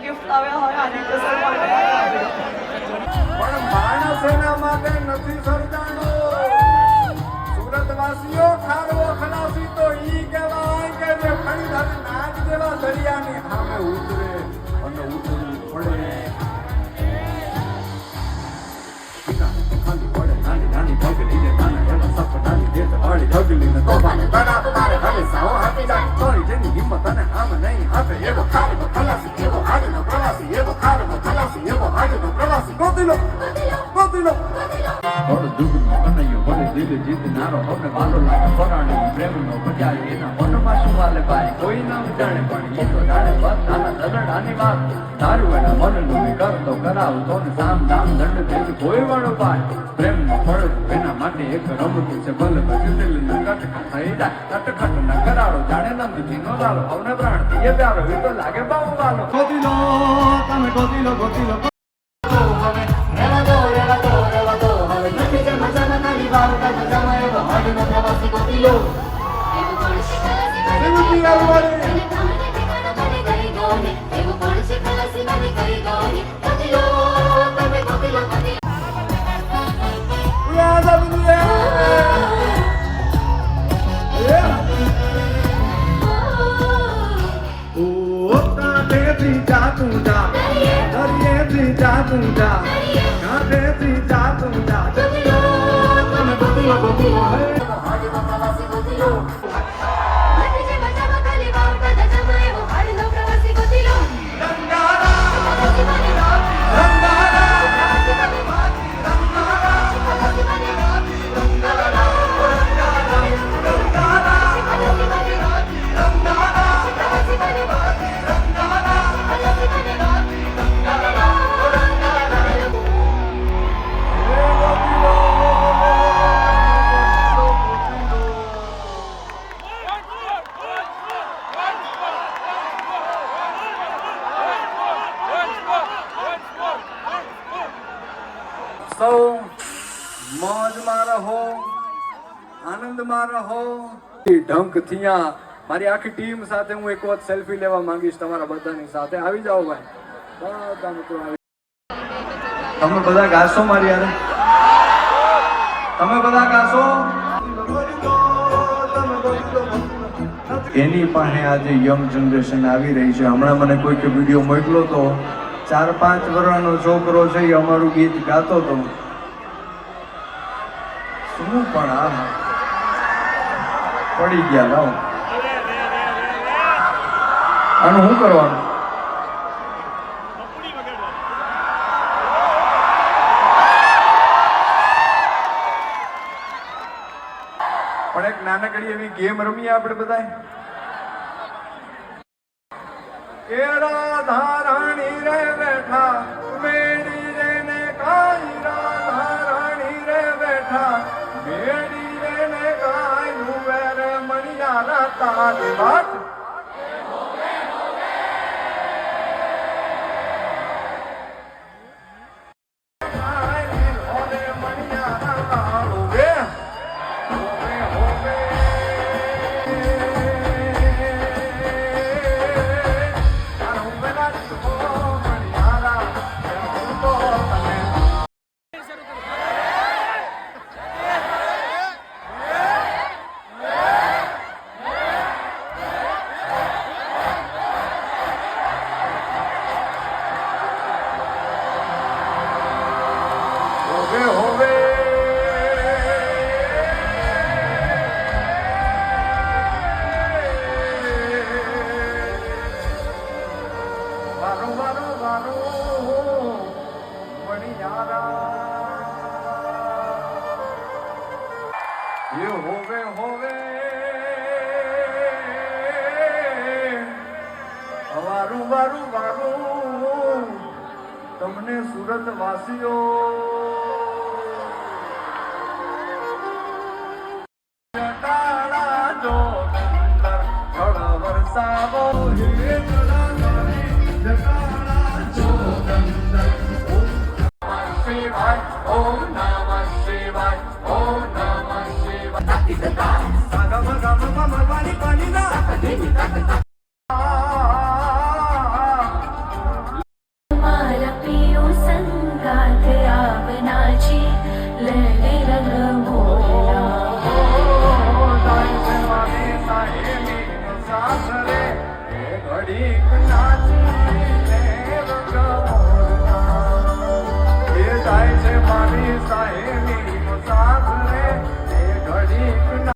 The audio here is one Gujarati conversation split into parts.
ગિફ્ટ આવ્યા હોય આ રીતે સર માટે પણ માણસ એના માટે નથી સર્જાણો. સુરતવાસીઓ ઠારવો ખલાસી તો ઈ કહેવાય કે જે ફણીધાર નાગ જેવા દરિયાની સામે ઉતરે અને ઉતરવું પડે. ખાલી પડે નાની નાની પગલી નાના એવા સપ નાની દેત વાળી ઢગલી ને તોફાને તરાપ મારે હવે સાવ હાથી જાય તોરી જેની હિંમત અને આમ નહીં આપે એવો ખારવો ખલાસી એવો હાડનો પ્રવાસી એવો ખારવો ખલાસી એવો હાડનો પ્રવાસી ગોતી લો થોડું દુઃખનો કનૈયો ભલે દિલ જીતનારો હવે વાલો લાગે પરાણી પ્રેમનો બજાય એના મનમાં શું વાલે ભાઈ કોઈ ના જાણે પણ એ તો જાણે બસ નાના દરડાની વાત તારું એના મનનું મેં કરતો કરાવતો ને સામ દામ દંડ દેવ કોઈ વાળો ભાઈ પ્રેમનો ફળ એના માટે એક રમતું છે ભલે બજેલી ન કટક થઈ જાય કટખટ ન કરારો જાણે નંદજી નો લાલો અવને પ્રાણ એ પ્યારો એ તો લાગે બહુ વાલો ગોતી લો તમે ગોતી લો સૌ મોજમાં રહો, આનંદમાં રહો. ઢંક થયા મારી આખી ટીમ સાથે હું એક વખત સેલ્ફી લેવા માંગીશ તમારા બધાની સાથે. આવી જાઓ ભાઈ, બધા મિત્રો આવી. તમે બધા ગાશો મારી યાર, તમે બધા ગાશો. એની પાસે આજે યંગ જનરેશન આવી રહી છે. હમણાં મને કોઈક વિડીયો મોકલો તો 4-5 વર્ષનો છોકરો છે એ અમારું ગીત ગાતો હતો. શું પણ આ પડી ગયા લાવ આનું શું કરવાનું? પણ એક નાનકડી એવી ગેમ રમીએ આપણે બધા. રાધારાણી રે બેઠા મેળી રે ને કાઈ રાધારાણી રે બેઠા મેળી રે ને કાઈ નુવેર મણિયારા તારી વાત હોવે વારું વારું વારું તમને સુરત વાસીઓ જટાળા જો અંદર થળ વરસાવો હે જટાળા જો અંદર ઓમ નમઃ શિવાય ઓમ નમઃ શિવાય ગમ ગમ ગમ વાલી પાણી ના મારી સાહેબી નો સાથ રે એ ઘડીક ના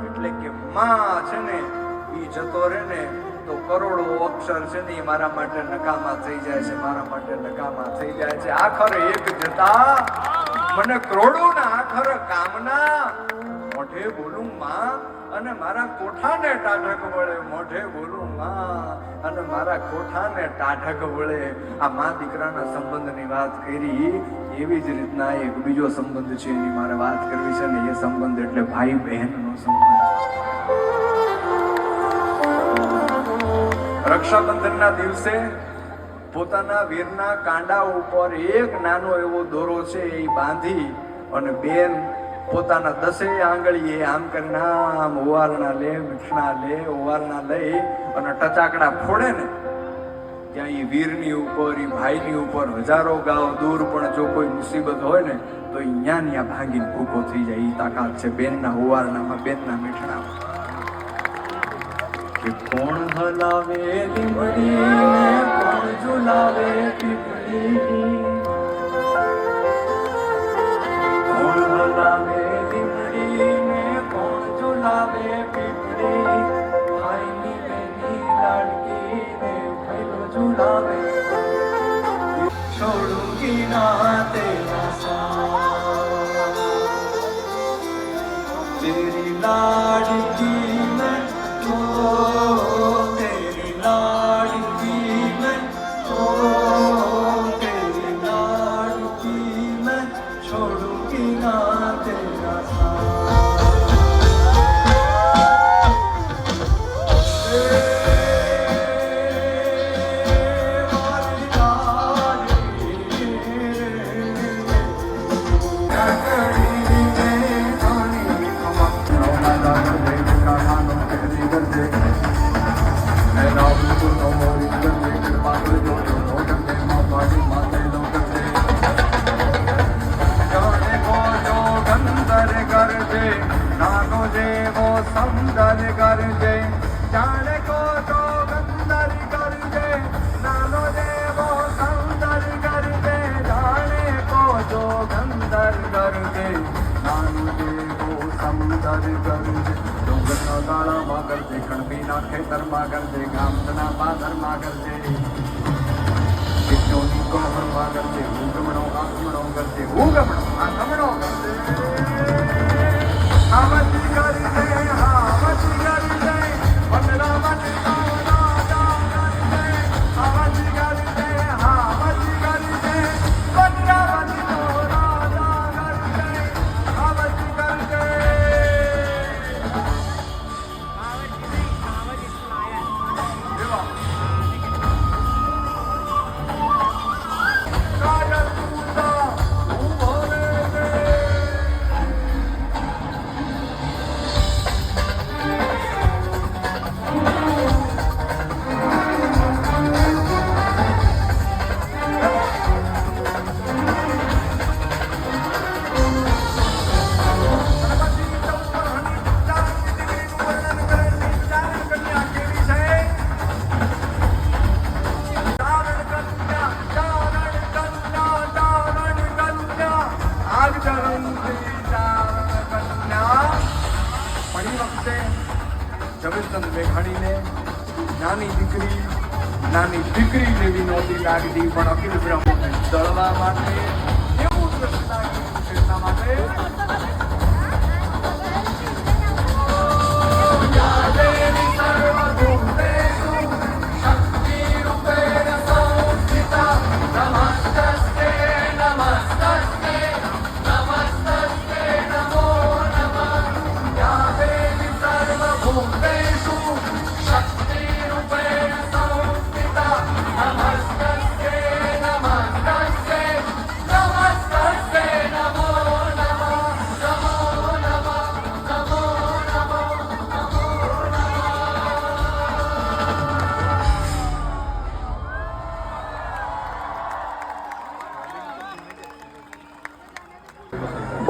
એટલે કે માં છે ને ઈ જતો રહે ને તો કરોડો અક્ષર છે ને ઈ મારા માટે નકામા થઈ જાય છે, મારા માટે નકામા થઈ જાય છે. આખર એક જતા મને કરોડો ના આખર કામના મોઢે બોલું માં અને મારા કોઠાને ટાઢક વળે, મોઢે બોલું માં અને મારા કોઠાને ટાઢક વળે. આ માં દીકરાના સંબંધની વાત કરી, એવી જ રીતના એક બીજો સંબંધ છે એની મારે વાત કરવી છે ને એ સંબંધ એટલે ભાઈ બહેનનો સંબંધ. રક્ષાબંધનના દિવસે પોતાના વીરના કાંડા ઉપર એક નાનો એવો દોરો છે એ બાંધી અને બેન પોતાના 10 આંગળીએ આમ કરીને આમ ઓવારણા લે, મીઠણા લે, ઓવારણા લઈ અને ટચાકડા ફોડે ને ત્યાં એ વીરની ઉપર, એ ભાઈની ઉપર હજારો ગાવ દૂર પણ જો કોઈ મુસીબત હોય ને તો અહીંયા ભાંગીને ભૂખો થઈ જાય. એ તાકાત છે બેનના ઓવારણામાં, બેનના મીઠણામાં. કે કોણ હલાવે લીમડી ને કોણ ઝુલાવે પીપળી, કોણ હલાવે લીમડી ને કોણ ઝુલાવે પીપળી, ભાઈની બેની લાડકી ને ભાઈલો ઝુલાવે. છોડુંગી ના તેરા સાથ, તેરી લાડકી મેં तेरी लाडकी मैं, तेरी लाडकी मैं छोड़ूंगी ना तेरा साथ. નાનો જેવો સમદર કરજે, જાણે કો તો ગંદર કરજે, નાનો જેવો સમદર કરજે, જાણે કો જો ગંદર કરજે, નાનો જેવો સમદર કરજે. ડુંગરના ગાળામાં કરજે, કણબીના ખેતરમાં કરજે, ગામના પાદરમાં કરજે, કિશોરની કોહરમાં કરજે, ઉગમણો આથમણો કરજે, ઉગમણો આથમણો કરજે. હાવતી કરી દે, હાવતી કરી દે, વનરાવતી રાજા કરી દે, હાવતી કરી દે, હાવતી કરી દે, વનરાવતી રાજા કરી દે, હાવતી કરી દે. કાજલ પૂજા ઉભો રે ઘણી વખતે જગતચંદ મેઘાણીને નાની દીકરી જેવી નહોતી લાગતી, પણ અખિલ બ્રહ્મને દળવા માટે એવું દ્રષ્ટિ લાગ્યું છે. એટલા માટે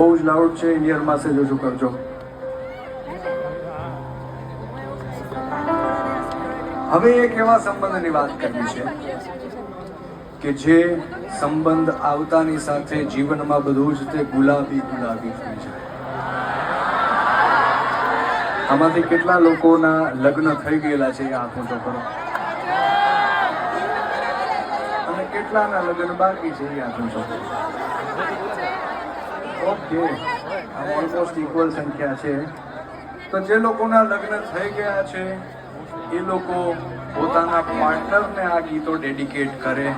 બહુ જ લાઉડ છે. ઇન્ડિયન મેસેજ ઓછું કરજો. હવે એક એવા સંબંધની વાત કરવી છે કે જે સંબંધ આવતાની સાથે જીવનમાં બધું જ તે ગુલાબી થઈ જાય. આમાંથી કેટલા લોકોના લગ્ન થઈ ગયેલા છે એ હાથ ઊંચો કરો, અને કેટલાના લગ્ન બાકી છે એ હાથ ઊંચો કરો. ઓકે, ઓલમોસ્ટ ઇક્વલ સંખ્યા છે. તો જે લોકોના લગ્ન થઈ ગયા છે એ લોકો પોતાના પાર્ટનરને આ ગીતો ડેડિકેટ કરે.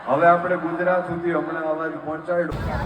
હવે આપણે ગુજરાત સુધી હમણાં અવાજ પહોંચાડ્યો.